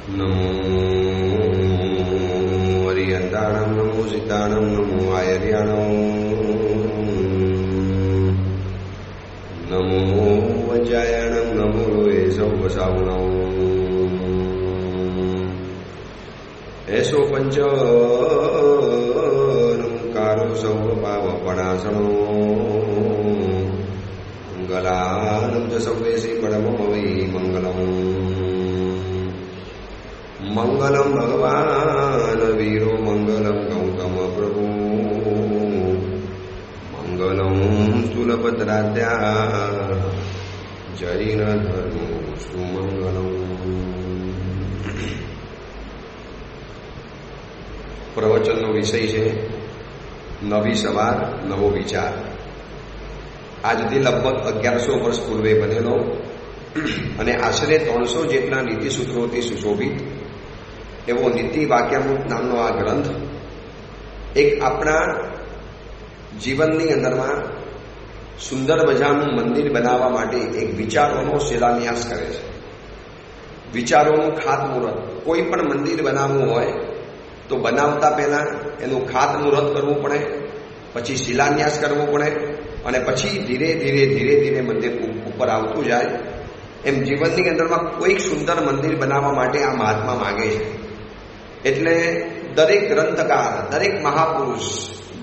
નમો હરિહંતાણમ, નમો સિદ્ધાણમ, નમો આયર્યાણમ, નમો વજ્રાયણમ, નમો લોહે સૌવસાવણમ, એસો પંચનમકારો સૌ પાવપણાસણો, મંગલાનમ ચ સૌવેસી પરમમવૈ મંગલમ. મંગલમ ભગવાન વીરો, મંગલમ ગૌતમ પ્રભુ, મંગલમ સ્થૂલભદ્રાદ્યા જૈન ધર્મો સુમંગલમ. પ્રવચનનો વિષય છે નવી સવાર નવો વિચાર. આજથી લગભગ 1100 વર્ષ પૂર્વે બનેલો અને આશરે 300 જેટલા નીતિસૂત્રોથી સુશોભિત એવો નીતિ વાક્યામૃત નામનો આ ગ્રંથ એક આપણા જીવનની અંદરમાં સુંદર મજાનું મંદિર બનાવવા માટે એક વિચારોનો શિલાન્યાસ કરે છે. વિચારોનું ખાતમુહૂર્ત. કોઈ પણ મંદિર બનાવવું હોય તો બનાવતા પહેલા એનું ખાતમુહૂર્ત કરવું પડે, પછી શિલાન્યાસ કરવો પડે અને પછી ધીરે ધીરે મંદિર ઉપર આવતું જાય. એમ જીવનની અંદરમાં કોઈક સુંદર મંદિર બનાવવા માટે આ મહાત્મા માગે છે. એટલે દરેક ગ્રંથકાર, દરેક મહાપુરુષ,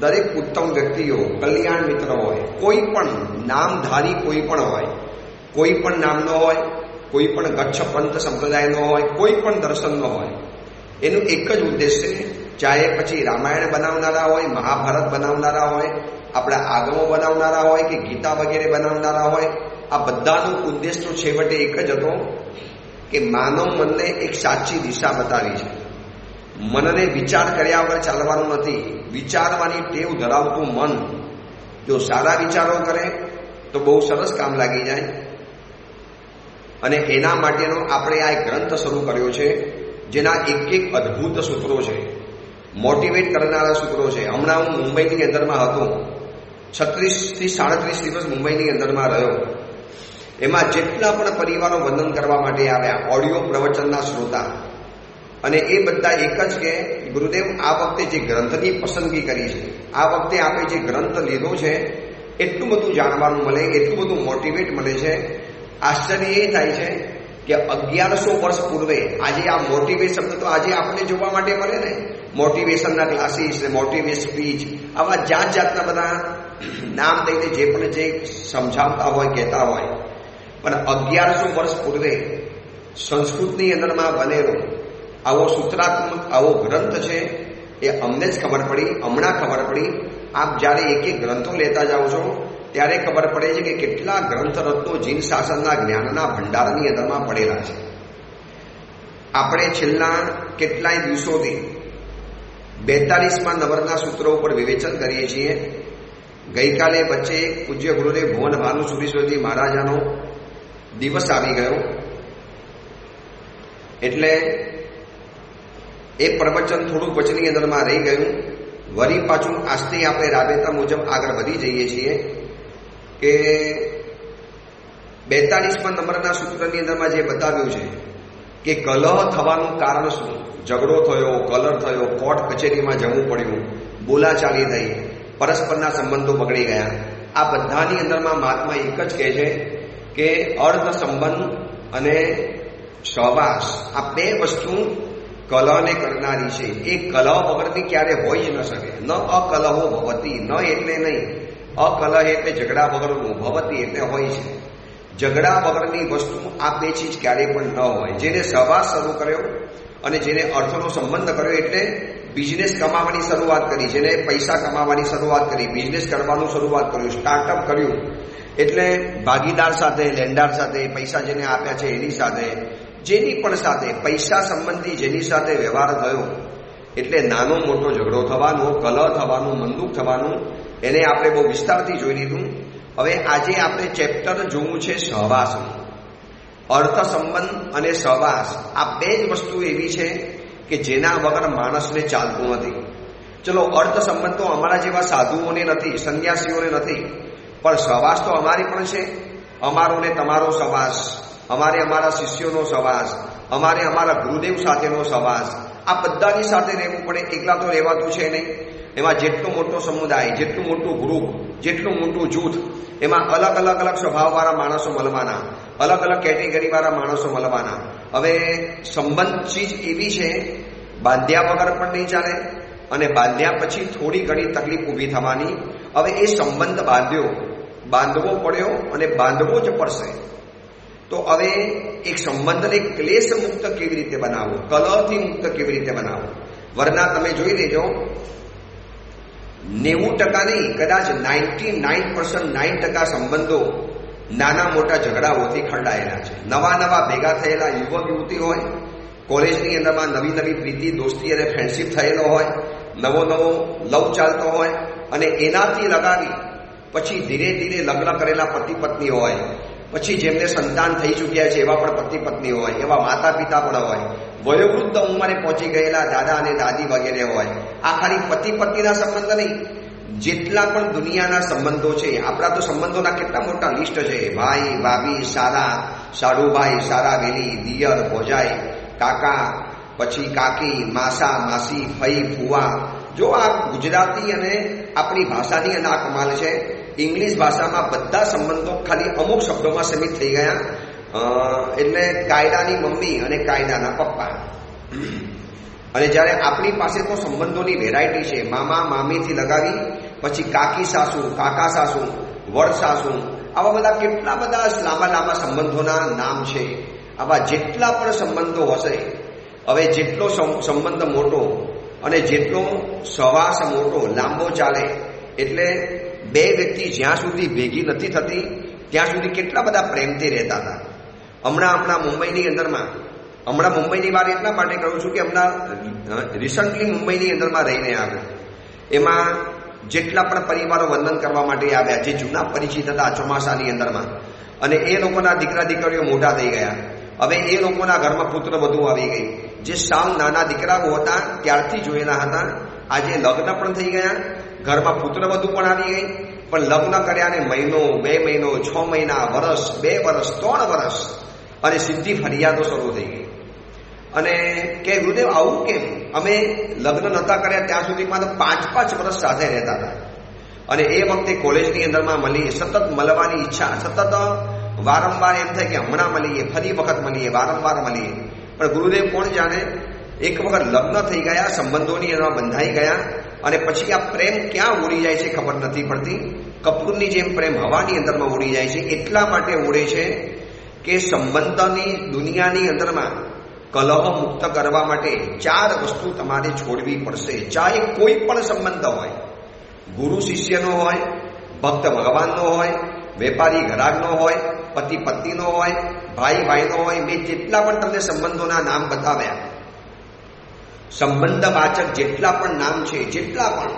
દરેક ઉત્તમ વ્યક્તિઓ, કલ્યાણ મિત્ર હોય, કોઈ પણ નામધારી કોઈ પણ હોય, કોઈ પણ નામનો હોય, કોઈ પણ ગચ્છ પંથ સંપ્રદાયનો હોય, કોઈ પણ દર્શનનો હોય, એનું એક જ ઉદ્દેશ્ય છે. ચાહે પછી રામાયણ બનાવનારા હોય, મહાભારત બનાવનારા હોય, આપણા આગમો બનાવનારા હોય કે ગીતા વગેરે બનાવનારા હોય, આ બધાનો ઉદ્દેશ તો છેવટે એક જ હતો કે માનવ મનને એક સાચી દિશા બતાવી છે. મનને વિચાર કર્યા વગર ચાલવાનું નથી. વિચારવાની ટેવ ધરાવતું મન જો સારા વિચારો કરે તો બહુ સરસ કામ લાગી જાય. અને એના માટેનો આપણે આ એક ગ્રંથ શરૂ કર્યો છે જેના એક અદ્ભુત સૂત્રો છે, મોટિવેટ કરનારા સૂત્રો છે. હમણાં હું મુંબઈની અંદરમાં હતો, 36 થી 37 દિવસ મુંબઈની અંદરમાં રહ્યો. એમાં જેટલા પણ પરિવારો વંદન કરવા માટે આવ્યા, ઓડિયો પ્રવચનના શ્રોતા, અને એ બધા એક જ કે ગુરુદેવ આ વખતે જે ગ્રંથની પસંદગી કરી છે, આ વખતે આપણે જે ગ્રંથ લીધો છે એટલું બધું જાણવાનું મળે, એટલું બધું મોટિવેટ મળે છે. આશ્ચર્ય એ થાય છે કે 1100 વર્ષ પૂર્વે આજે આ મોટિવેટ શબ્દ તો આજે આપણને જોવા માટે મળે ને, મોટિવેશનના ક્લાસીસ, મોટિવેટ સ્પીચ, આવા જાતના બધા નામ દઈને જે પણ જે સમજાવતા હોય, કહેતા હોય. પણ 1100 વર્ષ પૂર્વે સંસ્કૃતની અંદરમાં બનેલો આવો સૂત્રાત્મક આવો ગ્રંથ છે એ અમને જ ખબર પડી, હમણાં ખબર પડી. આપ જ્યારે એક ગ્રંથો લેતા જાઓ છો ત્યારે ખબર પડે છે કે કેટલા ગ્રંથ રત્નો જીન શાસનના જ્ઞાનના ભંડારની અંદરમાં પડેલા છે. આપણે છેલ્લા કેટલાય દિવસોથી 42મા નંબરના સૂત્રો ઉપર વિવેચન કરીએ છીએ. ગઈકાલે વચ્ચે પૂજ્ય ગુરુદેવ ભુવન ભાનુ સુરીશ્વરજી મહારાજાનો દિવસ આવી ગયો એટલે એ પ્રવચન થોડુંક વચનની અંદરમાં રહી ગયું. વળી પાછું આજથી આપણે રાબેતા મુજબ આગળ વધી જઈએ છીએ કે 42મા નંબરના સૂત્રની અંદરમાં જે બતાવ્યું છે કે કલહ થવાનું કારણ શું, ઝઘડો થયો, કલહ થયો, કોર્ટ કચેરીમાં જવું પડ્યું, બોલાચાલી થઈ, પરસ્પરના સંબંધો બગડી ગયા. આ બધાની અંદરમાં મહાત્મા એક જ કહે છે કે અર્થ સંબંધ અને સહવાસ આ બે વસ્તુ કલહને કરનારી છે. એ કલહ વગરની ક્યારે હોઈ જ ન શકે. ન અકલહો ભવતી, ન એટલે નહીં, અકલહ એટલે ઝઘડા વગરનું, ભવતી એટલે હોય છે. ઝઘડા વગરની વસ્તુ આ બે ચીજ ક્યારેય પણ ન હોય. જેને સહવાસ શરૂ કર્યો અને જેને અર્થનો સંબંધ કર્યો એટલે બિઝનેસ કમાવાની શરૂઆત કરી, જેને પૈસા કમાવાની શરૂઆત કરી, બિઝનેસ કરવાનું શરૂઆત કર્યું, સ્ટાર્ટઅપ કર્યું, એટલે ભાગીદાર સાથે, લેન્ડાર સાથે, પૈસા જેને આપ્યા છે એની સાથે, જેની પણ સાથે પૈસા સંબંધી જેની સાથે વ્યવહાર થયો એટલે નાનો મોટો ઝઘડો થવાનો, કલહ થવાનું, મંદુક થવાનું, એને આપણે બહુ વિસ્તારથી જોઈ લીધું. હવે આજે આપણે ચેપ્ટર જોવું છે સહવાસનું. અર્થ સંબંધ અને સહવાસ આ બે જ વસ્તુ એવી છે કે જેના વગર માણસને ચાલતું નથી. ચલો અર્થ સંબંધ તો અમારા જેવા સાધુઓને નથી, સંન્યાસીઓને નથી, પણ સહવાસ તો અમારી પણ છે. અમારો ને તમારો સહવાસ, અમારે અમારા શિષ્યોનો સહવાસ, અમારે અમારા ગુરુદેવ સાથેનો સહવાસ, આ બધાની સાથે રહેવું પડે. એકલા તો રહેવાતું છે નહીં. એમાં જેટલો મોટો સમુદાય, જેટલું મોટું ગ્રુપ, જેટલું મોટું જૂથ, એમાં અલગ અલગ અલગ સ્વભાવવાળા માણસો મળવાના, અલગ અલગ કેટેગરીવાળા માણસો મળવાના. હવે સંબંધ ચીજ એવી છે, બાંધ્યા વગર પણ નહીં ચાલે અને બાંધ્યા પછી થોડી ઘણી તકલીફ ઊભી થવાની. હવે એ સંબંધ બાંધવો પડ્યો અને બાંધવો જ પડશે. તો હવે એક સંબંધને ક્લેશ મુક્ત કેવી રીતે બનાવવો, કલહથી મુક્ત કેવી રીતે બનાવવો. વરના તમે જોઈ લેજો, 90% નહીં, કદાચ 99% સંબંધો નાના મોટા ઝઘડાઓથી ખરડાયેલા છે. નવા ભેગા થયેલા યુવક યુવતી હોય, કોલેજની અંદરમાં નવી પ્રીતિ, દોસ્તી અને ફ્રેન્ડશીપ થયેલો હોય, નવો લવ ચાલતો હોય અને એનાથી લગાવી પછી ધીરે ધીરે લગ્ન કરેલા પતિ પત્ની હોય, પછી જેમને સંતાન થઈ ચૂક્યા છે એવા પણ પતિ પત્ની હોય, એવા માતા પિતા પણ હોય, વયોવૃદ્ધ ઉંમરે પહોંચી ગયેલા દાદા અને દાદી વગેરે હોય. આ ખાલી પતિ પત્નીના સંબંધ નહીં, જેટલા પણ દુનિયાના સંબંધો છે, આપણા તો સંબંધોના કેટલા મોટા લિસ્ટ છે. ભાઈ ભાભી, સાડુભાઈ, સારા વેલી, દિયર ભોજાઈ, કાકા, પછી કાકી, માસા માસી, ફઈ ફુવા. જો આ ગુજરાતી અને આપણી ભાષાની અને આ કમાલ છે. ઇંગ્લિશ ભાષામાં બધા સંબંધો ખાલી અમુક શબ્દોમાં સીમિત થઈ ગયા. એટલે કાયદાની મમ્મી અને કાયદાના પપ્પા. અને જ્યારે આપણી પાસે તો સંબંધોની વેરાયટી છે, મામા મામીથી લગાવી પછી કાકી સાસુ, કાકા સાસુ, વડ સાસુ, આવા બધા કેટલા બધા લાંબા સંબંધોના નામ છે. આવા જેટલા પણ સંબંધો હશે, હવે જેટલો સંબંધ મોટો અને જેટલો સહવાસ મોટો લાંબો ચાલે, એટલે બે વ્યક્તિ જ્યાં સુધી ભેગી નથી થતી ત્યાં સુધી કેટલા બધા પ્રેમથી રહેતા હતા. હમણાં મુંબઈની વાત એટલા માટે કરું છું કે હમણાં રિસન્ટલી મુંબઈની અંદરમાં રહીને આવ્યો. એમાં જેટલા પણ પરિવારો વંદન કરવા માટે આવ્યા, જે જૂના પરિચિત હતા ચોમાસાની અંદરમાં, અને એ લોકોના દીકરા દીકરીઓ મોટા થઈ ગયા. હવે એ લોકોના ઘરમાં પુત્ર વધુ આવી ગઈ. જે સાવ નાના દીકરાઓ હતા ત્યારથી જોયેલા હતા, આજે લગ્ન પણ થઈ ગયા, ઘરમાં પુત્ર વધુ પણ આવી ગઈ. પણ લગ્ન કર્યા ને મહિનો, 2 મહિનો, 6 મહિના, વર્ષ, 2 વર્ષ, 3 વર્ષ અને સીધી ફરિયાદો શરૂ થઈ ગઈ. અને કે ગુરુદેવ આવું કેમ? અમે લગ્ન નહોતા કર્યા ત્યાં સુધીમાં તો 5 વર્ષ સાથે રહેતા હતા. અને એ વખતે કોલેજની અંદરમાં મળીએ, સતત મળવાની ઈચ્છા, સતત વારંવાર એમ થાય કે હમણાં મળીએ, ફરી વખત મળીએ, વારંવાર મળીએ. પણ ગુરુદેવ કોણ જાણે, એક વખત લગ્ન થઈ ગયા, સંબંધોની અંદર બંધાઈ ગયા અને પછી આ પ્રેમ ક્યાં ઉડી જાય છે ખબર નથી પડતી. કપૂરની જેમ પ્રેમ હવાની અંદરમાં ઉડી જાય છે. એટલા માટે ઉડે છે કે સંબંધની દુનિયાની અંદરમાં કલહ મુક્ત કરવા માટે 4 વસ્તુ તમારે છોડવી પડશે. ચાહે કોઈ પણ સંબંધ હોય, ગુરુ શિષ્યનો હોય, ભક્ત ભગવાનનો હોય, વેપારી ગ્રાહકનો હોય, પતિ પત્નીનો હોય, ભાઈ ભાઈનો હોય. મેં જેટલા પણ તમને સંબંધોના નામ બતાવ્યા, સંબંધવાચક જેટલા પણ નામ છે, જેટલા પણ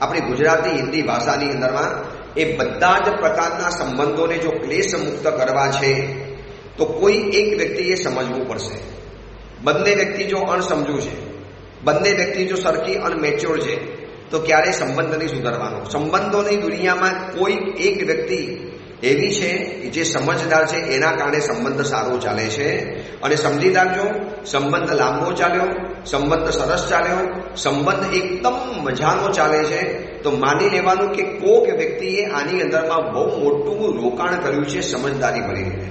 આપણી ગુજરાતી હિન્દી ભાષાની અંદરમાં, એ બધા જ પ્રકારના સંબંધોને જો ક્લેશ મુક્ત કરવા છે તો કોઈ એક વ્યક્તિએ સમજવું પડશે. બંને વ્યક્તિ જો અણસમજુ છે, બંને વ્યક્તિ જો સરખી અનમેચ્યોર છે, તો ક્યારેય સંબંધ નહીં સુધારવાનો. સંબંધોની દુનિયામાં કોઈ એક વ્યક્તિ એવી છે જે સમજદાર છે, એના કારણે સંબંધ સારો ચાલે છે. અને સમજી રાખજો, સંબંધ લાંબો ચાલ્યો, સંબંધ સરસ ચાલ્યો, સંબંધ એકદમ મજાનો ચાલે છે, તો માની લેવાનું કે કોઈક વ્યક્તિએ આની અંદરમાં બહુ મોટું રોકાણ કર્યું છે સમજદારી ભરીને.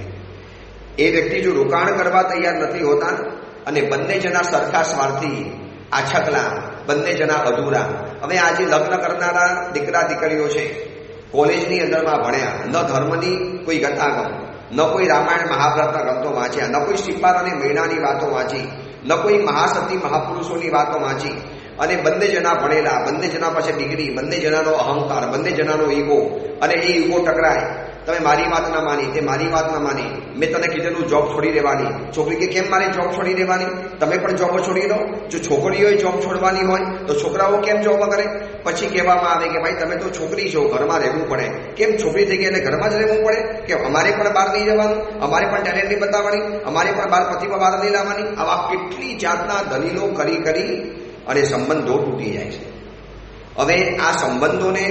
એ વ્યક્તિ જો રોકાણ કરવા તૈયાર નથી હોતા અને બંને જણા સરખા સ્વાર્થી, આછકલા, બંને જણા અધૂરા. હવે આજે લગ્ન કરનારા દીકરા દીકરીઓ છે, કોલેજની અંદરમાં ભણ્યા, ન ધર્મની કોઈ ગતાગમ, ન કોઈ રામાયણ મહાભારતના ગ્રંથો વાંચ્યા, ન કોઈ શ્રીપાદ અને મૈણાની વાતો વાંચી, ન કોઈ મહાસતી મહાપુરુષોની વાતો વાંચી, અને બંને જણા ભણેલા, બંને જણા પાસે ડિગ્રી, બંને જણાનો અહંકાર, બંને જણાનો ઈગો, અને એ ઈગો ટકરાય. તમે મારી વાત ના માની, તે મારી વાત ના માની, મેં તને કીધેલું જોબ છોડી દેવાની. છોકરી કે કેમ મારે જોબ છોડી દેવાની? તમે પણ જોબ છોડી દો. જો છોકરીઓએ જોબ છોડવાની હોય તો છોકરાઓ કેમ જોબ કરે? પછી કહેવામાં આવે કે ભાઈ તમે તો છોકરી છો, ઘરમાં રહેવું પડે. કેમ છોકરી થઈ ગઈ એટલે ઘરમાં જ રહેવું પડે? કે અમારે પણ બહાર નહીં જવાનું, અમારે પણ ટેલેન્ટ નહીં બતાવવાની, અમારે પણ બહાર પ્રતિભા બહાર નહીં લાવવાની. આવા કેટલી જાતના દલીલો કરી અને સંબંધો તૂટી જાય છે. હવે આ સંબંધોને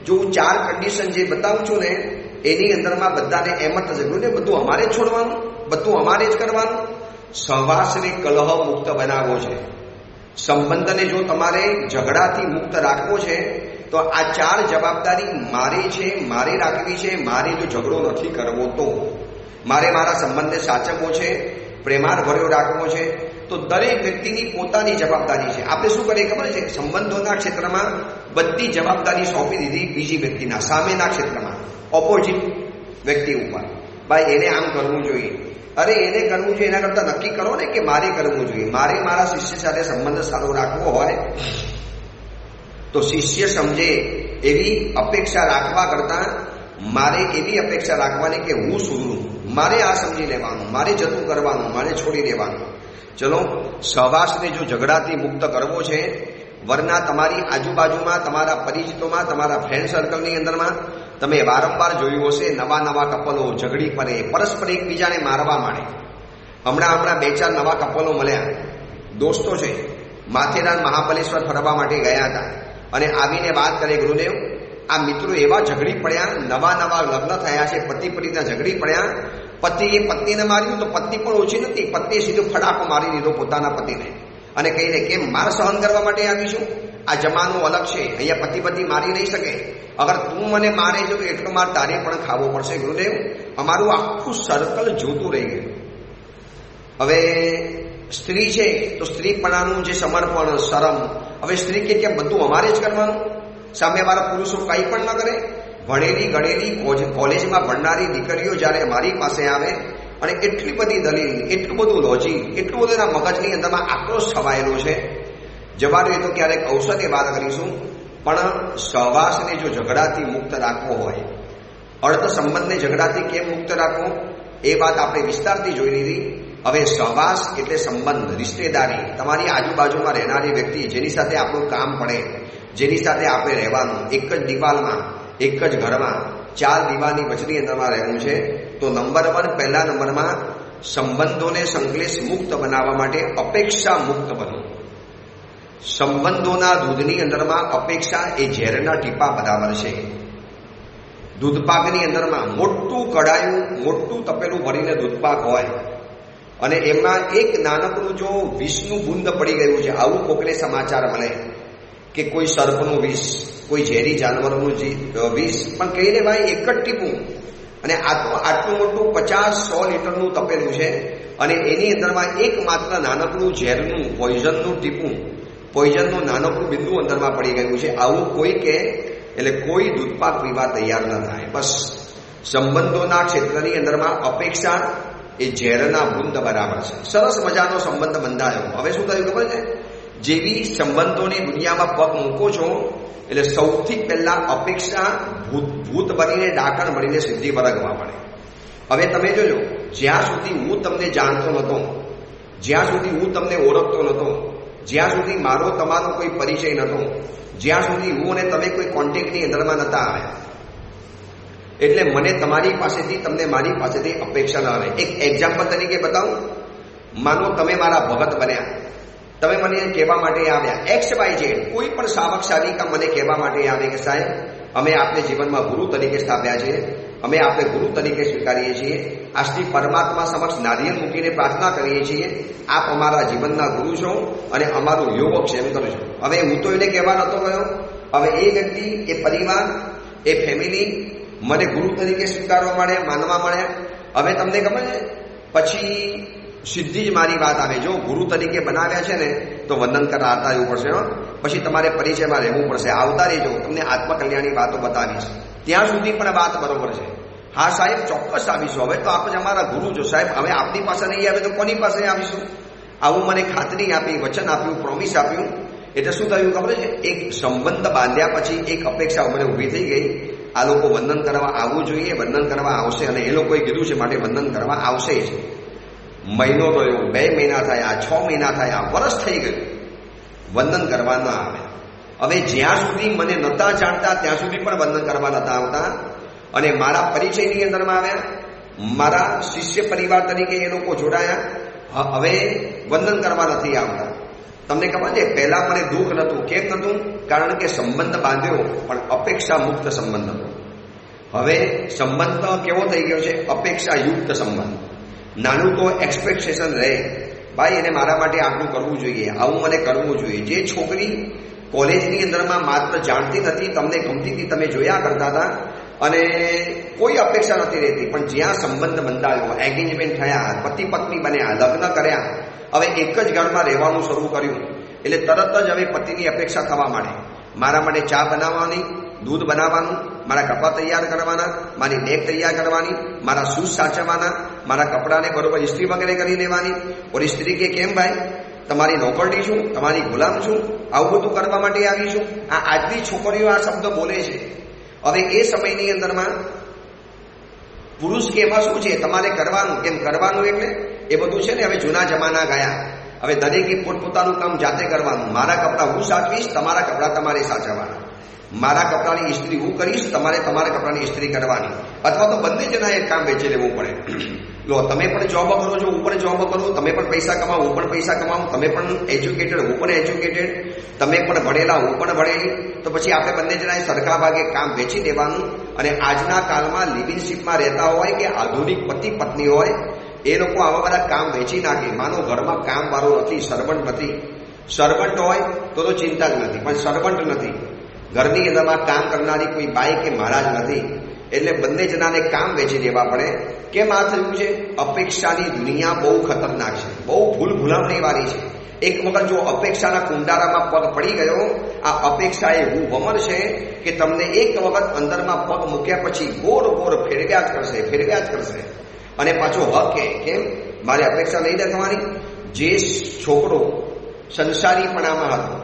જો 4 કન્ડિશન જે બતાવું છું ને, એની અંદરમાં બધાને એમ જ થશે, બધું અમારે જ છોડવાનું, બધું અમારે જ કરવાનું. સહવાસને કલહ મુક્ત બનાવવો છે, સંબંધને જો તમારે ઝઘડાથી મુક્ત રાખવો છે, તો આ 4 જવાબદારી મારે છે, મારે રાખવી છે. મારે જો ઝઘડો નથી કરવો તો મારે મારા સંબંધને સાચવવો છે, પ્રેમાળભર્યો રાખવો છે. તો દરેક વ્યક્તિની પોતાની જવાબદારી છે. આપણે શું કરીએ ખબર છે? સંબંધોના ક્ષેત્રમાં બધી જવાબદારી સોંપી દીધી બીજી વ્યક્તિના, સામેના ક્ષેત્રમાં, ઓપોઝિટ વ્યક્તિ ઉપર. ભાઈ એને આમ કરવું જોઈએ. અરે એને કરવું જોઈએ એના કરતાં નક્કી કરો ને કે મારે કરવું જોઈએ. મારે મારા શિષ્ય સાથે સંબંધ સારો રાખવો હોય તો શિષ્ય સમજે એવી અપેક્ષા રાખવા કરતાં મારે એવી અપેક્ષા રાખવાની કે હું સુધરું, મારે આ સમજી લેવાનું, મારે જતું કરવાનું, મારે છોડી દેવાનું. ચલો, સહવાસને જો ઝઘડાથી મુક્ત કરવો છે, વરના તમારી આજુબાજુમાં, તમારા પરિચિતોમાં, તમારા ફ્રેન્ડ સર્કલની અંદરમાં તમે વારંવાર જોયું હશે, નવા કપલો ઝઘડી પડે, પરસ્પર એકબીજાને મારવા માંડે. હમણાં 2-4 નવા કપલો મળ્યા, દોસ્તો છે, માથેરાન મહાબલેશ્વર ફરવા માટે ગયા હતા અને આવીને વાત કરે, ગુરુદેવ આ મિત્રો એવા ઝઘડી પડ્યા, નવા લગ્ન થયા છે, પતિ પત્નીના ઝઘડી પડ્યા, પતિએ પત્નીને માર્યું તો પત્ની પણ ઓછી નથી, પત્નીએ સીધો ફડાકો મારી દીધો પોતાના પતિને અને કહીને કેમ માર સહન કરવા માટે આવીશું? આ જમાનો અલગ છે, અહીંયા પતિ મારી નહીં શકે. અગર તું મને મારે છો તો એટલો માર તારે પણ ખાવો પડશે. ગુરુદેવ, અમારું આખું સર્કલ જોતું રહી ગયું. હવે સ્ત્રી છે તો સ્ત્રીપણાનું જે સમર્પણ, શરમ, હવે સ્ત્રી કે બધું અમારે જ કરવાનું, સામેવાળા પુરુષો કંઈ પણ ન કરે. ભણેલી ગણેલી કોલેજમાં ભણનારી દીકરીઓ જ્યારે મારી પાસે આવે અને એટલી બધી દલીલ, એટલું બધું લોજિક, એટલું બધું એના મગજની અંદરમાં આક્રોશ છવાયેલો છે. જવા દે તો ક્યારેક ઔષધે વાત કરીશું. પણ સહવાસને જો ઝઘડાથી મુક્ત રાખવો હોય, અર્થ સંબંધને ઝઘડાથી કેમ મુક્ત રાખવો એ વાત આપણે વિસ્તારથી જોઈ લીધી. હવે સહવાસ એટલે સંબંધ, રિશ્તેદારી, તમારી આજુબાજુમાં રહેનારી વ્યક્તિ જેની સાથે આપણું કામ પડે, જેની સાથે આપણે રહેવાનું, એક જ દિવાલમાં, એક જ ઘરમાં, 4 દિવાલની વચની અંદરમાં રહેવું છે. તો નંબર 1, પહેલા નંબરમાં સંબંધોને સંકલેશ મુક્ત બનાવવા માટે અપેક્ષા મુક્ત બનવું. સંબંધોના દૂધની અંદરમાં અપેક્ષા એ ઝેરના ટીપા બરાબર છે. દૂધપાકની અંદરમાં મોટું કડાયું, મોટું તપેલું ભરીને દૂધપાક હોય અને એમાં એક નાનકડું જો વિષનું બુંદ પડી ગયું છે, આવું કોકને સમાચાર મળે કે કોઈ સર્પનું વિષ, કોઈ ઝેરી જાનવરોનું વિષ, પણ કહીને ભાઈ એક જ ટીપું, અને આ તો આટલું મોટું 50-100 લીટરનું તપેલું છે અને એની અંદરમાં એકમાત્ર નાનકડું ઝેરનું, પોઈઝનનું ટીપું, પોઈઝનનું નાનકડું બિંદુ અંદરમાં પડી ગયું છે. આવું કોઈ કે એટલે કોઈ દૂધપાક પીવા તૈયાર ન થાય. બસ સંબંધોના ક્ષેત્રની અંદરમાં અપેક્ષા એ ઝેરના બુંદ બરાબર છે. સરસ મજાનો સંબંધ બંધાયો. હવે શું થયું ખબર છે? જેવી સંબંધોની દુનિયામાં પગ મૂકો છો એટલે સૌથી પહેલા અપેક્ષા ભૂત બનીને, ડાકણ બનીને સિદ્ધિ વરગવા પડે. હવે તમે જોજો, જ્યાં સુધી હું તમને જાણતો નહોતો, જ્યાં સુધી હું તમને ઓળખતો નહોતો, જ્યાં સુધી મારો તમારો કોઈ પરિચય નહોતો, જ્યાં સુધી હું અને તમે કોઈ કોન્ટેક્ટની અંદરમાં નહોતા આવ્યા, એટલે મને તમારી પાસેથી, તમને મારી પાસેથી અપેક્ષા ન આવે. એક એક્ઝામ્પલ તરીકે બતાવું. માનો તમે મારા ભગત બન્યા, તમે મને કહેવા માટે આવ્યા, XYZ કોઈ પણ સાવક સાવિકા મને કહેવા માટે આવે કે સાહેબ અમે આપને જીવનમાં ગુરુ તરીકે સ્થાપ્યા છે, અમે આપને ગુરુ તરીકે સ્વીકારીએ છીએ, આજથી પરમાત્મા સમક્ષ નારિયેળ મૂકીને પ્રાર્થના કરીએ છીએ, આપ અમારા જીવનના ગુરુ છો અને અમારું યોગક્ષેમ કરજો. હવે હું તો એને કહેવા નહોતો ગયો. હવે એ વ્યક્તિ, એ પરિવાર, એ ફેમિલી મને ગુરુ તરીકે સ્વીકારવા માંડ્યા, માનવા માંડ્યા. હવે તમને ખબર છે, પછી સીધી જ મારી વાત આવે, જો ગુરુ તરીકે બનાવ્યા છે ને તો વંદન કરવા આવતા રહેવું પડશે. પછી તમારે પરિચયમાં રહેવું પડશે, આવતા રહેજો, તમને આત્મકલ્યાણની વાતો બતાવીશ. ત્યાં સુધી પણ વાત બરોબર છે. હા સાહેબ ચોક્કસ આવીશું. હવે તો આપ જ અમારા ગુરુ છો સાહેબ, હવે આપની પાસે નહીં આવે તો કોની પાસે આવીશું? આવું મને ખાતરી આપી, વચન આપ્યું, પ્રોમિસ આપ્યું. એટલે શું થયું ખબર છે? એક સંબંધ બાંધ્યા પછી એક અપેક્ષા મને ઊભી થઈ ગઈ. આ લોકો વંદન કરવા આવવું જોઈએ, વંદન કરવા આવશે અને એ લોકોએ કીધું છે માટે વંદન કરવા આવશે જ. મહિનો થયો, 2 મહિના થયા, 6 મહિના થયા, વર્ષ થઈ ગયું, વંદન કરવા ન આવે. હવે જ્યાં સુધી મને નહોતા જાણતા ત્યાં સુધી પણ વંદન કરવા નહોતા આવતા અને મારા પરિચયની અંદરમાં આવ્યા, મારા શિષ્ય પરિવાર તરીકે એ લોકો જોડાયા, હવે વંદન કરવા નથી આવતા. તમને ખબર છે, પહેલા મને દુઃખ નહોતું. કેમ નહોતું? કારણ કે સંબંધ બાંધ્યો પણ અપેક્ષા મુક્ત સંબંધ હતો. હવે સંબંધ કેવો થઈ ગયો છે? અપેક્ષા યુક્ત સંબંધ. નાનું તો એક્સપેક્ટેશન રહે ભાઈ એને મારા માટે આટલું કરવું જોઈએ, આવું મને કરવું જોઈએ. જે છોકરી કોલેજની અંદરમાં માત્ર જાણતી નથી, તમને ગમતી હતી, તમે જોયા કરતા હતા અને કોઈ અપેક્ષા નથી રહેતી, પણ જ્યાં સંબંધ બંધાયો, એંગેજમેન્ટ થયા, પતિ પત્ની બન્યા, લગ્ન કર્યા, હવે એક જ ઘરમાં રહેવાનું શરૂ કર્યું એટલે તરત જ હવે પતિની અપેક્ષા થવા માંડે. મારા માટે ચા બનાવવાની, દૂધ બનાવવાનું, મારા કપડાં તૈયાર કરવાના, મારી બેગ તૈયાર કરવાની, મારા શૂઝ સાચવવાના, મારા કપડાને બરોબર ઇસ્ત્રી વગેરે કરી લેવાની. ઓર સ્ત્રી કે કેમ ભાઈ તમારી નોકરડી છું, તમારી ગુલામ છું, આવું બધું કરવા માટે આવી છું. આ આજની છોકરીઓ આ શબ્દ બોલે છે. હવે એ સમયની અંદરમાં પુરુષ કે એમાં શું છે, તમારે કરવાનું. કેમ કરવાનું એટલે એ બધું છે ને હવે જૂના જમાના ગયા. હવે દરેકે પોતપોતાનું કામ જાતે કરવાનું. મારા કપડાં હું સાચવીશ, તમારા કપડાં તમારે સાચવવાના. મારા કપડાની ઇસ્ત્રી હું કરીશ, તમારે તમારા કપડાની ઇસ્ત્રી કરવાની. અથવા તો બંને જણાએ કામ વેચી લેવું પડે. લો તમે પણ જોબ કરો છો, હું પણ જોબ કરું, તમે પણ પૈસા કમાવો, હું પણ પૈસા કમાવું, તમે પણ એજ્યુકેટેડ, હું પણ એજ્યુકેટેડ, તમે પણ ભણેલા, હું પણ ભણેલી, તો પછી આપણે બંને જણાએ સરખા ભાગે કામ વેચી દેવાનું. અને આજના કાળમાં લિવિંગશીપમાં રહેતા હોય કે આધુનિક પતિ પત્ની હોય, એ લોકો આવા બધા કામ વેચી નાખે. માનો ઘરમાં કામ વાળો નથી, સર્વન્ટ નથી. સર્વન્ટ હોય તો ચિંતા જ નથી, પણ સર્વન્ટ નથી, ઘરની અંદરમાં કામ કરનારી કોઈ બાઈ કે મહારાજ નથી, એટલે બંને જણાને કામ વેચી દેવા પડે. કેમ આ થયું છે? અપેક્ષાની દુનિયા બહુ ખતરનાક છે, બહુ ભૂલભુલામણી વાળી છે. એક વખત જો અપેક્ષાના કુંડારામાં પગ પડી ગયો, આ અપેક્ષા એ હું વમર છે કે તમને એક વખત અંદરમાં પગ મૂક્યા પછી ગોર ગોર ફેરવ્યા જ કરશે. અને પાછો હક કેમ મારે અપેક્ષા નહીં રાખવાની. જે છોકરો સંસારીપણામાં હતો,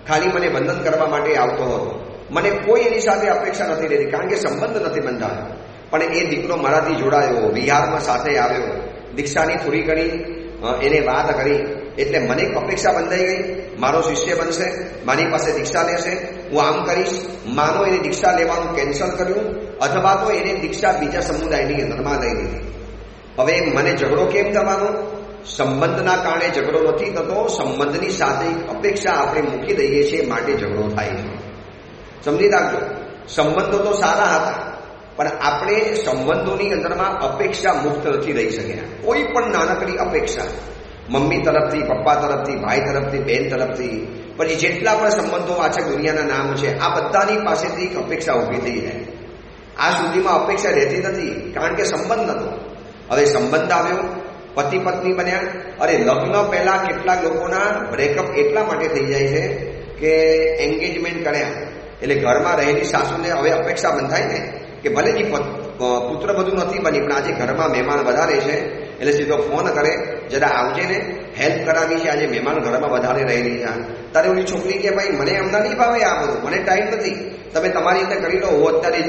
ખાલી મને બંધન કરવા માટે આવતો હતો, મને કોઈ એની સાથે અપેક્ષા નથી રહેતી, કારણ કે સંબંધ નથી બંધાયો. પણ એ દીકરો મારાથી જોડાયો, વિહારમાં સાથે આવ્યો, દીક્ષાની થોડી ઘણી એને વાત કરી, એટલે મને એક અપેક્ષા બંધાઈ ગઈ, મારો શિષ્ય બનશે, મારી પાસે દીક્ષા લેશે, હું આમ કરીશ. માનો એને દીક્ષા લેવાનું કેન્સલ કર્યું, અથવા તો એને દીક્ષા બીજા સમુદાયની અંદરમાં લઈ લીધી. હવે મને ઝઘડો કેમ થવાનો? સંબંધના કારણે ઝઘડો નથી થતો, સંબંધની સાથે અપેક્ષા આપણે મૂકી દઈએ છીએ માટે ઝઘડો થાય છે. સમજી રાખજો, સંબંધો તો સારા હતા, પણ આપણે સંબંધોની અંદરમાં અપેક્ષા મુક્ત નથી રહી શક્યા. કોઈ પણ નાનકડી અપેક્ષા, મમ્મી તરફથી, પપ્પા તરફથી, ભાઈ તરફથી, બેન તરફથી, પછી જેટલા પણ સંબંધો આ છે દુનિયાના નામ છે, આ બધાની પાસેથી એક અપેક્ષા ઊભી થઈ જાય. આ સુધીમાં અપેક્ષા રહેતી નથી, કારણ કે સંબંધ નહોતો. હવે સંબંધ આવ્યો, પતિ પત્ની બન્યા. અરે લગ્ન પહેલા કેટલાક લોકોના બ્રેકઅપ એટલા માટે થઈ જાય છે કે એન્ગેજમેન્ટ કર્યા એટલે ઘરમાં રહેલી સાસુને હવે અપેક્ષા બંધાય ને કે ભલે જે પુત્ર બધું નથી બની, પણ આજે ઘરમાં મહેમાન વધારે છે એટલે સીધો ફોન કરે, જરા આવજે ને, હેલ્પ કરાવી છે, આજે મહેમાન ઘરમાં વધારે રહેલી છે. તારે ઓલી છોકરી કે ભાઈ મને એમના નહીં ભાવે આ બધું, મને ટાઈમ નથી, તમે તમારી રીતે કરી લો, હું અત્યારે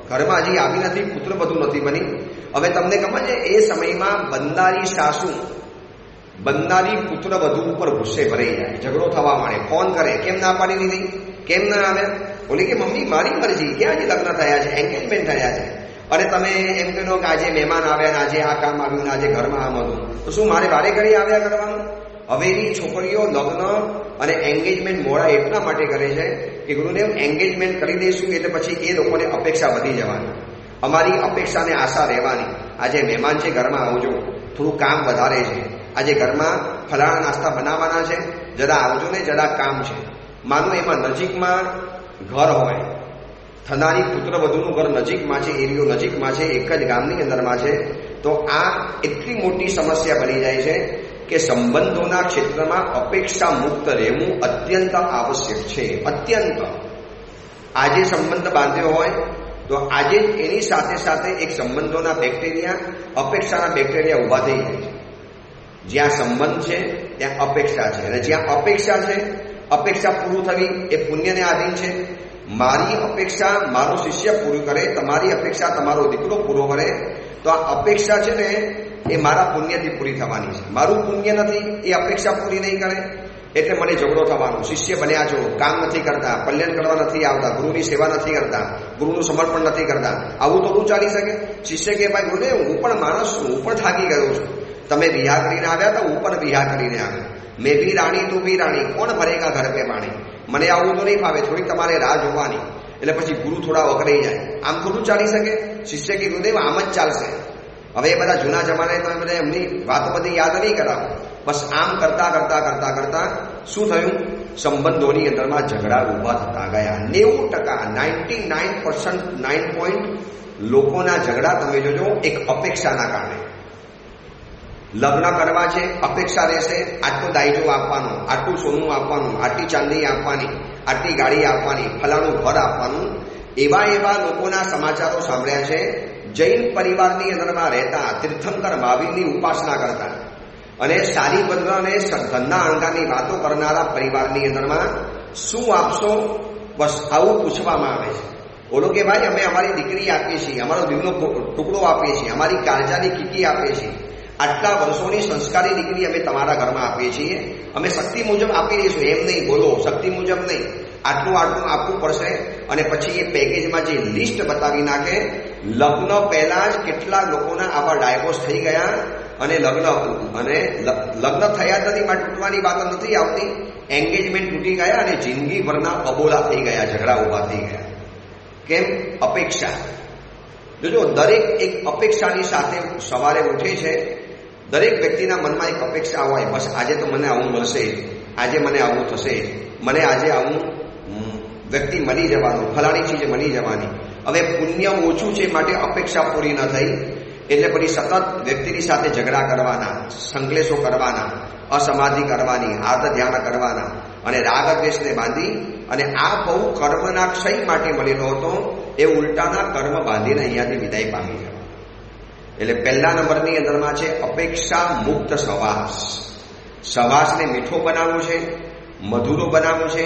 ઘરમાં હજી આવી નથી, પુત્ર બધું નથી બની. હવે તમને ખબર છે એ સમયમાં બંધારી સાસુ બંધારી પુત્ર વધુ ઉપર ગુસ્સે ભરાઈ જાય, ઝઘડો થવા માંડે, ફોન કરે, કેમ ના પાડી દીધી, કેમ ના આવ્યા? બોલી કે મમ્મી મારી મરજી, ક્યાં આજે લગ્ન થયા છે, એન્ગેજમેન્ટ થયા છે, અને તમે એમ કહો કે આજે મહેમાન આવ્યા ને આજે આ કામ આવ્યું ને આજે ઘરમાં આમ હતું, તો શું મારે વારે ઘડી આવ્યા કરવાનું? હવેની છોકરીઓ લગ્ન અને એન્ગેજમેન્ટ મોડા એટલા માટે કરે છે કે ગુરુદેવ એન્ગેજમેન્ટ કરી દઈશું એટલે પછી એ લોકોને અપેક્ષા વધી જવાની, અમારી અપેક્ષાને આશા રહેવાની. આજે મહેમાન છે ઘરમાં આવજો, થોડું કામ વધારે છે, આજે ઘરમાં ફલાણા નાસ્તા બનાવવાના છે, જરા આવજો ને, જરા કામ છે. માનો એમાં નજીકમાં ઘર હોય, થનારી પુત્ર વધુનું ઘર નજીકમાં છે, એરિયો નજીકમાં છે, એક જ ગામની અંદરમાં છે, તો આ એટલી મોટી સમસ્યા બની જાય છે કે સંબંધોના ક્ષેત્રમાં અપેક્ષા મુક્ત રહેવું અત્યંત આવશ્યક છે. અત્યંત. આજે સંબંધ બાંધ્યો હોય તો આજે એની સાથે સાથે એક સંબંધોના બેક્ટેરિયા, અપેક્ષાના બેક્ટેરિયા ઊભા થઈ જાય છે. જ્યાં સંબંધ છે ત્યાં અપેક્ષા છે, અને જ્યાં અપેક્ષા છે, અપેક્ષા પૂરું થવી એ પુણ્યને આધીન છે. મારી અપેક્ષા મારો શિષ્ય પૂરું કરે, તમારી અપેક્ષા તમારો દીકરો પૂરો કરે, તો આ અપેક્ષા છે ને એ મારા પુણ્યથી પૂરી થવાની છે. મારું પુણ્ય નથી, એ અપેક્ષા પૂરી નહીં કરે એટલે મને ઝઘડો થવાનો. શિષ્ય બન્યા છો, કામ નથી કરતા, કલ્યાણ કરવા નથી આવતા, ગુરુની સેવા નથી કરતા, ગુરુનું સમર્પણ નથી કરતા, આવું તો શું ચાલી શકે? શિષ્ય કે ભાઈ ગુરુદેવ હું પણ માણસ છું, હું પણ થાકી ગયો છું, તમે વિહાર કરીને આવ્યા તો હું પણ વિહાર કરીને આવ્યો, મેં ભી રાણી તું ભી રાણી, કોણ ભરેગા ઘર પે પાણી, મને આવું તો નહીં ફાવે, થોડીક તમારે રાહ જોવાની. એટલે પછી ગુરુ થોડા વખડાઈ જાય. આમ થોડું ચાલી શકે? શિષ્ય કે ગુરુદેવ આમ જ ચાલશે. હવે એ બધા જૂના જમાનાએ તમે બધા એમની વાતો બધી યાદ નહીં કરાવો. બસ આમ કરતા કરતા કરતા કરતા શું થયું? સંબંધોની અંદરમાં ઝઘડા ઊભા થતા ગયા. 99% લોકોના ઝઘડા તમે જોજો એક અપેક્ષાના કારણે. લગ્ન કરવા છે, અપેક્ષા રહેશે, આટલો દાયજો આપવાનો, આટલું સોનું આપવાનું, આટલી ચાંદી આપવાની, આટલી ગાડી આપવાની, ફલાણું ઘર આપવાનું. એવા લોકોના સમાચારો સાંભળ્યા છે. જૈન પરિવારની અંદરમાં રહેતા તીર્થંકર મહાવીરની ઉપાસના કરતા અને સારી ભદ્ર અને ધનના અણગારની વાતો કરનારા પરિવારની અંદરમાં શું આપશો? બસ આવું પૂછવામાં આવે છે. બોલો કે ભાઈ અમે અમારી દીકરી આપીએ છીએ, અમારો દીવનો ટુકડો આપીએ છીએ, અમારી કાળજાની કીકી આપીએ છીએ, આટલા વર્ષોની સંસ્કારી દીકરી અમે તમારા ઘરમાં આપીએ છીએ, અમે શક્તિ મુજબ આપી દઈશું. એમ નહીં, બોલો શક્તિ મુજબ નહીં, આટલું આપવું પડશે. અને પછી એ પેકેજમાં જે લિસ્ટ બતાવી નાખે. લગ્ન પહેલા જ કેટલા લોકોના આવા ડાયવોર્સ થઈ ગયા અને લગ્ન થયા જ નથી, તૂટવાની વાત નથી આવતી. એન્ગેજમેન્ટ તૂટી ગયા અને જિંદગીભરના અબોલા થઈ ગયા, ઝઘડા ઊભા થઈ ગયા. કેમ? અપેક્ષા. જોજો, દરેક એક અપેક્ષાની સાથે સવારે ઉઠે છે. દરેક વ્યક્તિના મનમાં એક અપેક્ષા હોય, બસ આજે તો મને આવું મળશે, આજે મને આવું થશે, મને આજે આવું વ્યક્તિ મળી જવાનું, ફલાણી ચીજ મળી જવાની. હવે પુણ્ય ઓછું છે માટે અપેક્ષા પૂરી ન થઈ એટલે પછી સતત વ્યક્તિની સાથે ઝઘડા કરવાના, સંકલેશો કરવાના, અસમાધિ કરવાની, આર્ત ધ્યાન કરવાના અને રાગ દ્વેષને બાંધી. અને આ બહુ કર્મના ક્ષય માટે મળેલો હતો. એ ઉલટાના કર્મ બાંધીને અહીંયાથી વિદાય પામી જવા. એટલે પહેલા નંબરની અંદરમાં છે અપેક્ષા મુક્ત સવાસ. સવાસને મીઠો બનાવવો છે, મધુરો બનાવવો છે,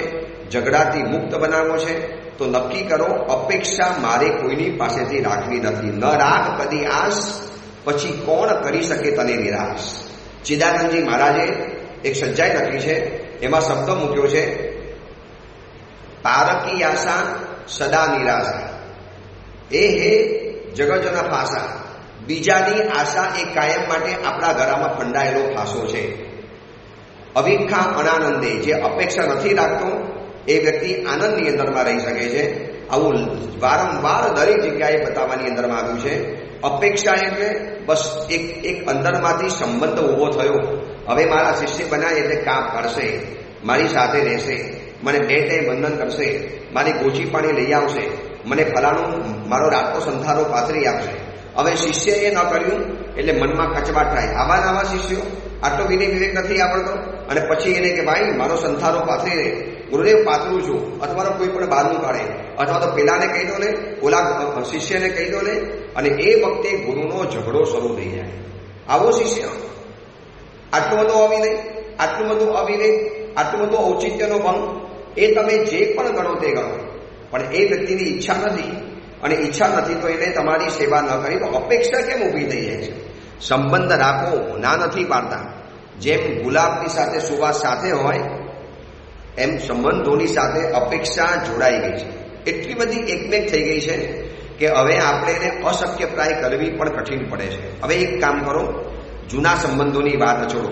ઝઘડાથી મુક્ત બનાવવો છે. તો નક્કી કરો, અપેક્ષા મારે કોઈની પાસેથી રાખવી નથી. ન રાખ કદી આસ, પછી કોણ કરી શકે તને નિરાશ. ચિદાનંદજી મહારાજે એક સજ્જાઈ લખી છે, એમાં શબ્દ મૂક્યો છે, તારકી આશા સદા નિરાશા, એ હે જગજના ફાંસા. બીજાની આશા એ કાયમ માટે આપણા ગળામાં ફંડાયેલો ફાંસો છે. અવિખા અનાનંદે, જે અપેક્ષા નથી રાખતો એ વ્યક્તિ આનંદની અંદરમાં રહી શકે છે. આવું વારંવાર દરેક જગ્યાએ બતાવવાની અંદરમાં આવ્યું છે. અપેક્ષા એટલે બસ એક અંદરમાંથી સંબંધ ઊભો થયો. હવે મારા શિષ્ય બનાય એટલે કામ કરશે, મારી સાથે રહેશે, મને 2 ટાઈમ બંધન કરશે, મારી ગોચી પાણી લઈ આવશે, મને ફલાણું મારો રાતનો સંથારો પાથરી આપશે. હવે શિષ્યએ ન કર્યું એટલે મનમાં કચવાટ થાય. આવા શિષ્યો, આટલો વિનય વિવેક નથી આવડતો અને પછી એને કે ભાઈ મારો સંથારો પાથરી દે, ગુરુદેવ પાથરું છું, અથવા તો કોઈ પણ બહારનું કાઢે, અથવા તો પેલાને કહી દો ને, ઓલા શિષ્યને કહી દો ને, અને એ વખતે ગુરુનો ઝઘડો શરૂ થઈ જાય. આવો શિષ્ય, આટલું બધું અવિનય, આટલું બધું અવિવેક, આટલું બધું ઔચિત્યનો ભંગ, એ તમે જે પણ ગણો તે ગણો, પણ એ વ્યક્તિની ઈચ્છા નથી. અને ઈચ્છા નથી તો એને તમારી સેવા ન કરી તો અપેક્ષા કેમ ઊભી થઈ જાય છે? સંબંધ રાખો, ના નથી પાડતા. જેમ ગુલાબની સાથે સુવાસ સાથે હોય એમ સંબંધોની સાથે અપેક્ષા જોડાઈ ગઈ છે. એટલી બધી એકમેક થઈ ગઈ છે કે હવે આપણે એને અશક્ય પ્રાય કરવી પણ કઠિન પડે છે. હવે એક કામ કરો, જૂના સંબંધોની વાત છોડો.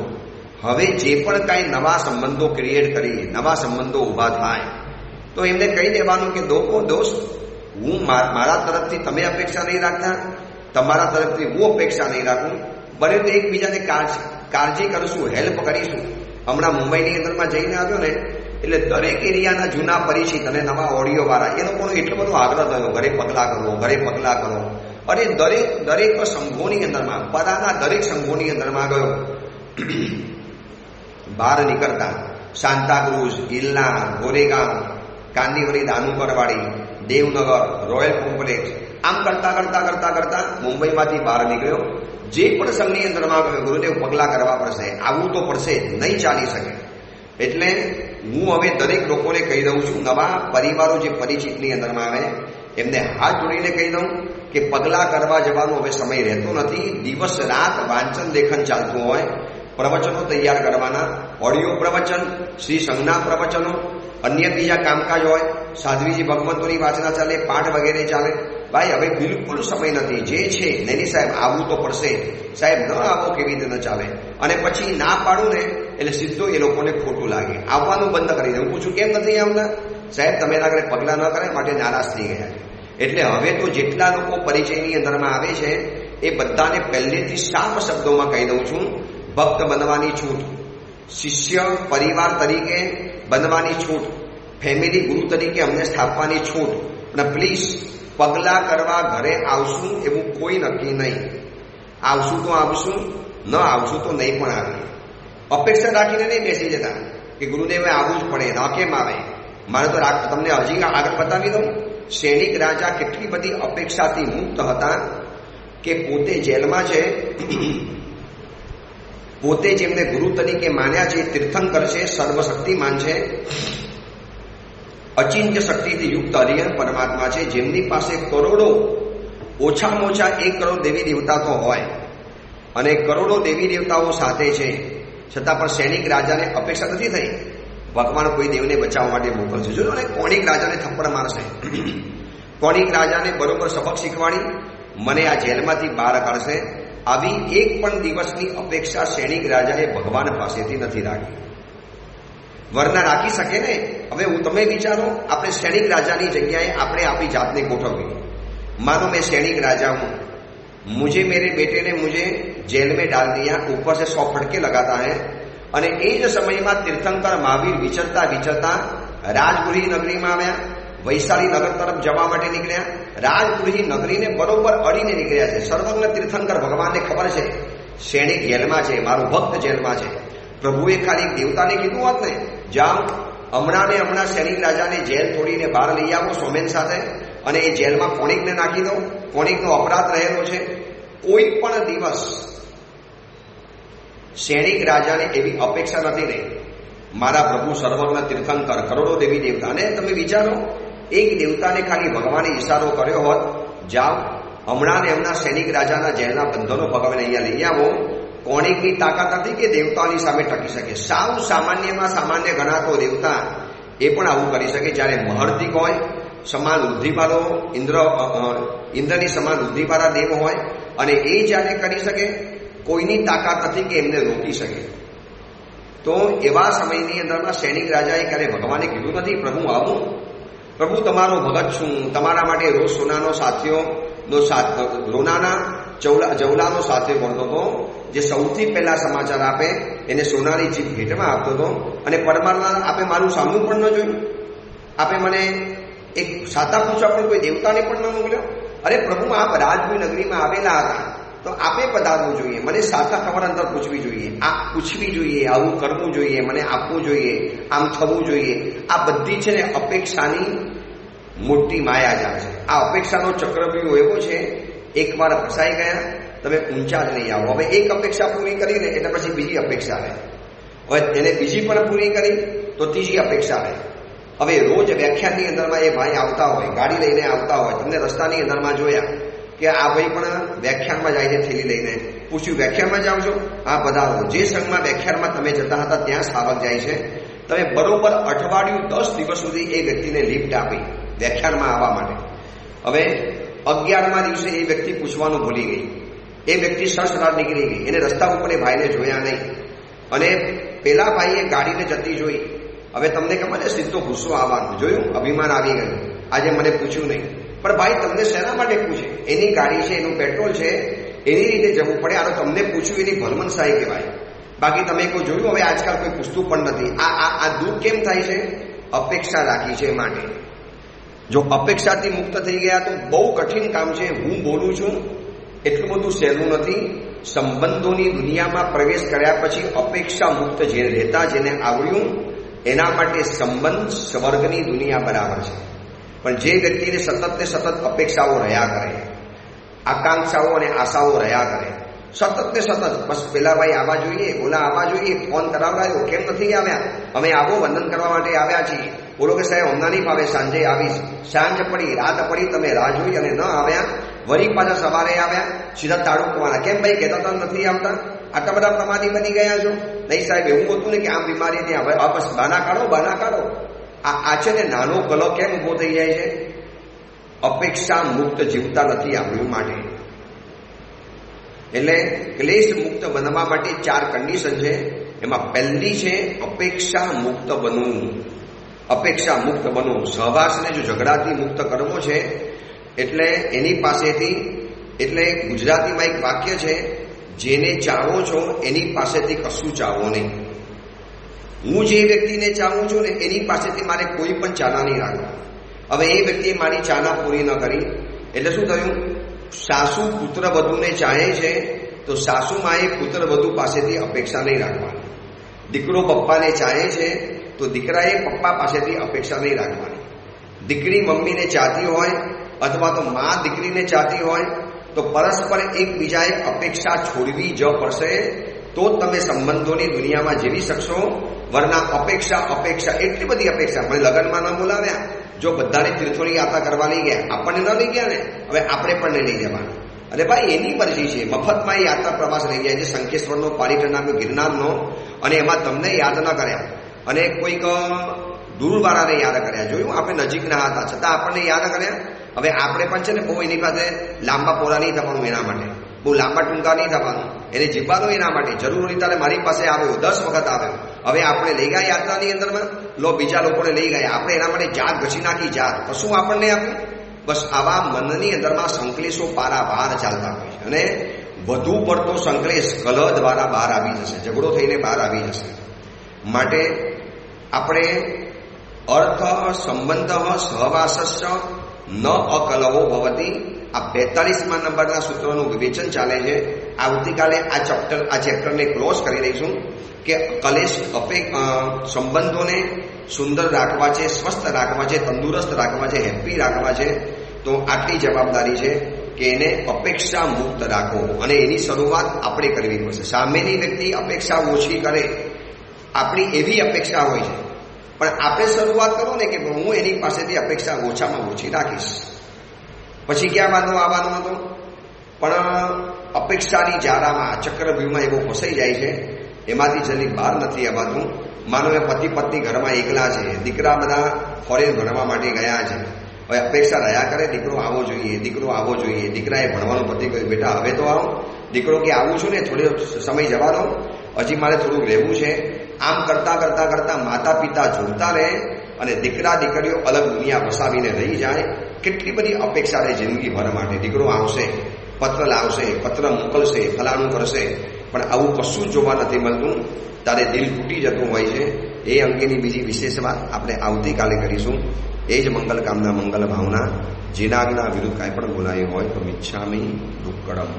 હવે જે પણ કાંઈ નવા સંબંધો ક્રિએટ કરી, નવા સંબંધો ઊભા થાય તો એમને કહી દેવાનું કે દોસ્ત, હું મારા તરફથી તમે અપેક્ષા નહીં રાખતા, તમારા તરફથી હું અપેક્ષા નહીં રાખું, બને તો એકબીજાને કાળજી કરશું, હેલ્પ કરીશું. હમણાં મુંબઈની અંદરમાં જઈને આવ્યો ને એટલે દરેક એરિયાના જૂના પરિચિત અને નવા ઓડિયોવાળા એ લોકોનો એટલો બધો આગ્રહ થયો, ઘરે પગલાં કરો, ઘરે પગલાં કરો. અને દરેક સંઘોની અંદરમાં, પરાના દરેક સંઘોની અંદરમાં ગયો. બહાર નીકળતા સાંતાક્રુઝ, ઇલ્લા, ગોરેગાંવ, કાંદીવલી, દાનુકરવાડી, દેવનગર, રોયલ કોમ્પ્લેક્સ, આમ કરતા મુંબઈમાંથી બહાર નીકળ્યો. જે પણ સંઘની અંદરમાં ગયો, ગુરુદેવ પગલાં કરવા પડશે, આવવું તો પડશે, નહીં ચાલી શકે. એટલે હું હવે દરેક લોકોને કહી દઉં છું, નવા પરિવારો જે પરિચિતની અંદરમાં આવે એમને હાથ જોડીને કહી દઉં કે પગલાં કરવા જવાનો હવે સમય રહેતો નથી. દિવસ રાત વાંચન લેખન ચાલતું હોય, પ્રવચનો તૈયાર કરવાના, ઓડિયો પ્રવચન, શ્રી સંઘના પ્રવચનો, અન્ય બીજા કામકાજ હોય, સાધ્વીજી ભગવંતોની વાચના ચાલે, પાઠ વગેરે ચાલે. ભાઈ હવે બિલકુલ સમય નથી. જે છે નહીં સાહેબ આવવું તો પડશે, સાહેબ ન આવો કેવી રીતે ન ચાલે. અને પછી ના પાડું ને એટલે સીધું એ લોકોને ખોટું લાગે, આવવાનું બંધ કરી દે. હું પૂછું કેમ નથી આવતા? સાહેબ તમે આગળ પગલાં ન કરે માટે નારાજ થઈ ગયા છે. એટલે હવે તો જેટલા લોકો પરિચયની અંદરમાં આવે છે એ બધાને પહેલેથી સાફ શબ્દોમાં કહી દઉં છું, ભક્ત બનવાની છૂટ, શિષ્ય પરિવાર તરીકે બનવાની છૂટ, ફેમિલી ગુરુ તરીકે અમને સ્થાપવાની છૂટ, અને પ્લીઝ પગલા કરવા ઘરે આવશું એવું કોઈ નક્કી નહીં. આવશું તો આવશું, ન આવશું તો નહીં પણ આવીએ. અપેક્ષા રાખીને નહીં બેસી જતા કે ગુરુદેવે આવવું જ પડે, ન કેમ આવે. મારે તો તમને હજી આગળ બતાવી દઉં. સૈનિક રાજા કેટલી બધી અપેક્ષાથી મુક્ત હતા કે પોતે જેલમાં છે, પોતે જેમને ગુરુ તરીકે માન્યા છે, તીર્થંકર છે, સર્વશક્તિમાન છે, અચિંત્ય શક્તિથી યુક્ત હરિહર પરમાત્મા છે, જેમની પાસે કરોડો, ઓછામાં ઓછા 1 કરોડ દેવી દેવતા તો હોય, અને કરોડો દેવી દેવતાઓ સાથે છે, છતાં પણ સૈનિક રાજાને અપેક્ષા નથી થઈ ભગવાન કોઈ દેવને બચાવવા માટે મોકલશે. જો ને કોણિક રાજાને થપ્પડ મારશે, કોણિક રાજાને બરોબર સબક શીખવાડી મને આ જેલમાંથી બહાર કાઢશે. આવી એક પણ દિવસની અપેક્ષા સૈનિક રાજાએ ભગવાન પાસેથી નથી રાખી. વરના રાખી શકે ને. હવે તમે વિચારો, આપણે સૈનિક રાજાની જગ્યાએ આપણે આપણી જાતને ગોઠવીએ. मानो मैं सैनिक राजा हूं, मुझे मेरे बेटे ने मुझे जेल में डाल दिया, ऊपर से 100 फटके लगाता है, અને એ જ સમયમાં તીર્થંકર મહાવીર વિચરતા વિચરતા રાજગુરી નગરીમાં આવ્યા, વૈશાલી નગર તરફ જવા માટે નીકળ્યા. રાજગુરી નગરીને બરોબર અડીને નીકળ્યા છે. સર્વજ્ઞ તીર્થંકર ભગવાનને ખબર છે સૈનિક જેલમાં છે, મારું ભક્ત જેલમાં છે. પ્રભુએ ખાલી દેવતાને કીધું હોત ને, જાઓ હમણાં સૈનિક રાજાને જેલ તોડીને બહાર લઈ આવો સોમેન સાથે, અને એ જેલમાં કોણિકને નાખી દો, કોણિકનો અપરાધ રહેલો છે. કોઈ પણ દિવસ સૈનિક રાજાને એવી અપેક્ષા નથી રહી. મારા પ્રભુ સર્વજ્ઞ તીર્થંકર, કરોડો દેવી દેવતા, અને તમે વિચારો એક દેવતાને ખાલી ભગવાને ઈશારો કર્યો હોત, જાઓ હમણાં ને હમણાં સૈનિક રાજાના જેલના બંધનો ભગવાન અહીંયા લઈ આવો. કોણિકની તાકાત નથી કે દેવતાની સામે ટકી શકે. સાવ સામાન્યમાં સામાન્ય ગણાતો દેવતા એ પણ આવું કરી શકે. જ્યારે મહર્તિક હોય, સમાન વૃદ્ધિવાળો ઇન્દ્રની સમાન વૃદ્ધિવાળા દેવ હોય, અને એ જ્યારે કરી શકે, કોઈની તાકાત નથી કે એમને રોકી શકે. તો એવા સમયની અંદરમાં સૈનિક રાજાએ ક્યારે ભગવાને કીધું નથી પ્રભુ આવું, પ્રભુ તમારો ભગત છું, તમારા માટે રોજ સોનાનો સાથીઓનો રોનાના જવલાનો સાથીઓ કરતો હતો, જે સૌથી પહેલા સમાચાર આપે એને સોનાની જીભ ભેટમાં આપતો હતો. અને પરમાત્મા આપે મારું સામનું પણ ન જોયું, આપે મને એક સાતા પૂછવા પણ કોઈ દેવતાને પણ ન મોકલ્યો. અરે પ્રભુ, આપ રાજગુરી નગરીમાં આવેલા હતા તો આપે પધારવું જોઈએ, મને સાતા ખબર અંદર પૂછવી જોઈએ, આ પૂછવી જોઈએ, આવું કરવું જોઈએ, મને આપવું જોઈએ, આમ થવું જોઈએ. આ બધી છે ને અપેક્ષાની મોટી માયાજાળ છે. આ અપેક્ષાનો ચક્રવ્યૂહ એવો છે, એકવાર ફસાઈ ગયા તમે ઊંચા જ નહીં આવો. હવે એક અપેક્ષા પૂરી કરીને એટલે પછી બીજી અપેક્ષા રહે, હવે એને બીજી પણ પૂરી કરી તો ત્રીજી અપેક્ષા રહે. હવે રોજ વ્યાખ્યાનની અંદરમાં એ ભાઈ આવતા હોય, ગાડી લઈને આવતા હોય, તમને રસ્તાની અંદરમાં જોયા કે આ ભાઈ પણ વ્યાખ્યાનમાં જાય છે થેલી લઈને, પૂછ્યું વ્યાખ્યાનમાં જાઓ છો? હા પધારો. જે સંઘમાં વ્યાખ્યાનમાં તમે જતા હતા ત્યાં સ્થાપક જાય છે. તમે બરોબર અઠવાડિયું 10 દિવસ સુધી એ વ્યક્તિને લિફ્ટ આપી વ્યાખ્યાનમાં આવવા માટે. હવે 11મા દિવસે એ વ્યક્તિ પૂછવાનું ભૂલી ગઈ, એ વ્યક્તિ સડસડાટ નીકળી ગઈ. એને રસ્તા ઉપર એ ભાઈને જોયા નહીં, અને પેલા ભાઈએ ગાડીને જતી જોઈ. હવે તમને ખબર છે સીધો ગુસ્સો આવવાનું, જોયું, અભિમાન આવી ગયું, આજે મને પૂછ્યું નહીં. પણ ભાઈ તમને શેના માટે પૂછે? એની ગાડી છે, એનું પેટ્રોલ છે, એની રીતે જવું પડે. આ તો તમને પૂછ્યું એની ભલમનસાઈ કહેવાય. બાકી તમે કોઈ જોયું? હવે આજકાલ કોઈ પૂછતું પણ નથી. આ દુઃખ કેમ થાય છે? અપેક્ષા રાખી છે માટે. જો અપેક્ષાથી મુક્ત થઈ ગયા તો બહુ કઠિન કામ છે. હું બોલું છું એટલું બધું સહેલું નથી. સંબંધોની દુનિયામાં પ્રવેશ કર્યા પછી અપેક્ષા મુક્ત જે રહેતા, જેને આવડ્યું, એના માટે સંબંધ સ્વર્ગની દુનિયા બરાબર છે. પણ જે વ્યક્તિને સતત ને સતત અપેક્ષાઓ રહ્યા કરે, આકાંક્ષાઓ અને આશાઓ રહ્યા કરે, સતત ને સતત બસ પેલા ભાઈ આવવા જોઈએ, બોલા આવવા જોઈએ, ફોન કરાવડાયો, કેમ નથી આવ્યા? અમે આવો વંદન કરવા માટે આવ્યા છીએ. બોલો કે સાહેબ હમણાં નહીં ફાવે, સાંજે આવીશ. સાંજ પડી, રાત પડી, તમે રાહ જોઈ અને ન આવ્યા. વળી પાછા સવારે આવ્યા, સીધા તાળુકવાના. કેમ ભાઈ કહેતા હતા નથી આવતા? આટલા બધા પ્રમાદી બની ગયા છો? નહીં સાહેબ, એવું હતું ને કે આમ બીમારી ત્યાં હવે બસ બાના કાઢો. આ છે ને નાનો ગલો કેમ ઉભો થઈ જાય છે? અપેક્ષા મુક્ત જીવતા નથી આવ્યું માટે. એટલે ક્લેશ મુક્ત બનવા માટે 4 કન્ડિશન છે. એમાં પહેલી છે અપેક્ષા મુક્ત બનવું. અપેક્ષા મુક્ત બનવું. સહવાસને જો ઝઘડાથી મુક્ત કરવો છે એટલે એની પાસેથી, એટલે ગુજરાતીમાં એક વાક્ય છે, જેને ચાહો છો એની પાસેથી કશું ચાહો નહીં. હું જે વ્યક્તિને ચાહું છું ને એની પાસેથી મારે કોઈ પણ ચાહના નહીં રાખવા. હવે એ વ્યક્તિએ મારી ચાહના પૂરી ન કરી એટલે શું થયું? સાસુ પુત્ર વધુને ચાહે છે તો સાસુમાએ પુત્ર વધુ પાસેથી અપેક્ષા નહીં રાખવાની. દીકરો પપ્પાને ચાહે છે તો દીકરાએ પપ્પા પાસેથી અપેક્ષા નહીં રાખવાની. દીકરી મમ્મીને ચાહતી હોય અથવા તો મા દીકરીને ચાહતી હોય તો પરસ્પર એકબીજાએ અપેક્ષા છોડવી જ પડશે. તો તમે સંબંધોની દુનિયામાં જીવી શકશો. વરના અપેક્ષા એટલી બધી અપેક્ષા. મને લગ્નમાં ન બોલાવ્યા, જો બધાને તીર્થોની યાત્રા કરવા લઈ ગયા, આપણને ન લઈ ગયા ને, હવે આપણે પણ નહીં લઈ જવાના. અને ભાઈ એની મરજી છે. મફતમાં યાત્રા પ્રવાસ લઈ જાય છે, શંખેશ્વરનો, પાલીતાણાનો, ગિરનારનો, અને એમાં તમને યાદ ન કર્યા અને કોઈક દૂરવાળાને યાદ કર્યા. જોયું, આપણે નજીકના હતા છતાં આપણને યાદ કર્યા. હવે આપણે પણ છે ને બહુ એની પાસે લાંબા પોરા નહીં થવાનું, એના માટે બહુ લાંબા ટૂંકા નહીં થવાનું, એને જીવવાનું એના માટે. જરૂર હોય ત્યારે મારી પાસે આવ્યો, 10 વખત આવ્યો. હવે આપણે લઈ ગયા યાત્રાની અંદરમાં, બીજા લોકોને લઈ ગયા, આપણે એના માટે જાત ઘસી નાખી, જાત કશું આપણને આપ્યું. બસ આવા મનની અંદરમાં સંકલેશો પારાવાર ચાલતા હોય છે અને વધુ પડતો સંકલેશ કલહ દ્વારા બહાર આવી જશે, ઝઘડો થઈને બહાર આવી જશે. માટે આપણે અર્થ સંબંધ સહવાસસ્ય ન અકલવો ભવતી, આ 42મા નંબરના સૂત્રનું વિવેચન ચાલે છે. આવતીકાલે આ ચેપ્ટરને ક્લોઝ કરી દઈશું કે કલેશ સંબંધોને સુંદર રાખવા છે, સ્વસ્થ રાખવા છે, તંદુરસ્ત રાખવા છે, હેપી રાખવા છે. તો આટલી જવાબદારી છે કે એને અપેક્ષા મુક્ત રાખો અને એની શરૂઆત આપણે કરવી પડશે. સામેની વ્યક્તિ અપેક્ષા ઓછી કરે, આપણી એવી અપેક્ષા હોય છે, પણ આપણે શરૂઆત કરો ને કે હું એની પાસેથી અપેક્ષા ઓછામાં ઓછી રાખીશ. પછી ક્યાં વાંધો આવવાનો હતો? પણ અપેક્ષાની જારામાં, ચક્રવ્યૂહમાં એવો ફસાઈ જાય છે, એમાંથી જલ્દી બહાર નથી આવતું. માનો એ પતિ પત્ની ઘરમાં એકલા છે, દીકરા બધા ફોરેન ભણવા માટે ગયા છે. હવે અપેક્ષા રહ્યા કરે, દીકરો આવો જોઈએ, દીકરો આવો જોઈએ. દીકરાએ ભણવાનું પતિ કહ્યું, બેટા હવે તો આવો. દીકરો કે આવું છું ને, થોડો સમય જવા દો, હજી મારે થોડુંક રહેવું છે. આમ કરતાં કરતાં કરતાં માતા પિતા જોડતા રહે અને દીકરા દીકરીઓ અલગ દુનિયા વસાવીને રહી જાય. કેટલી બધી અપેક્ષા રહે જિંદગીભર માટે. દીકરો આવશે, પત્ર લાવશે, પત્ર મોકલશે, ફલાણું કરશે, પણ આવું કશું જોવા નથી મળતું. ત્યારે દિલ તૂટી જતું હોય છે. એ અંગેની બીજી વિશેષ વાત આપણે આવતીકાલે કરીશું. એ જ મંગલ કામના, મંગલ ભાવના. જેના વિરુદ્ધ કાંઈ પણ બોલાયું હોય તો મિચ્છામિ દુક્કડમ.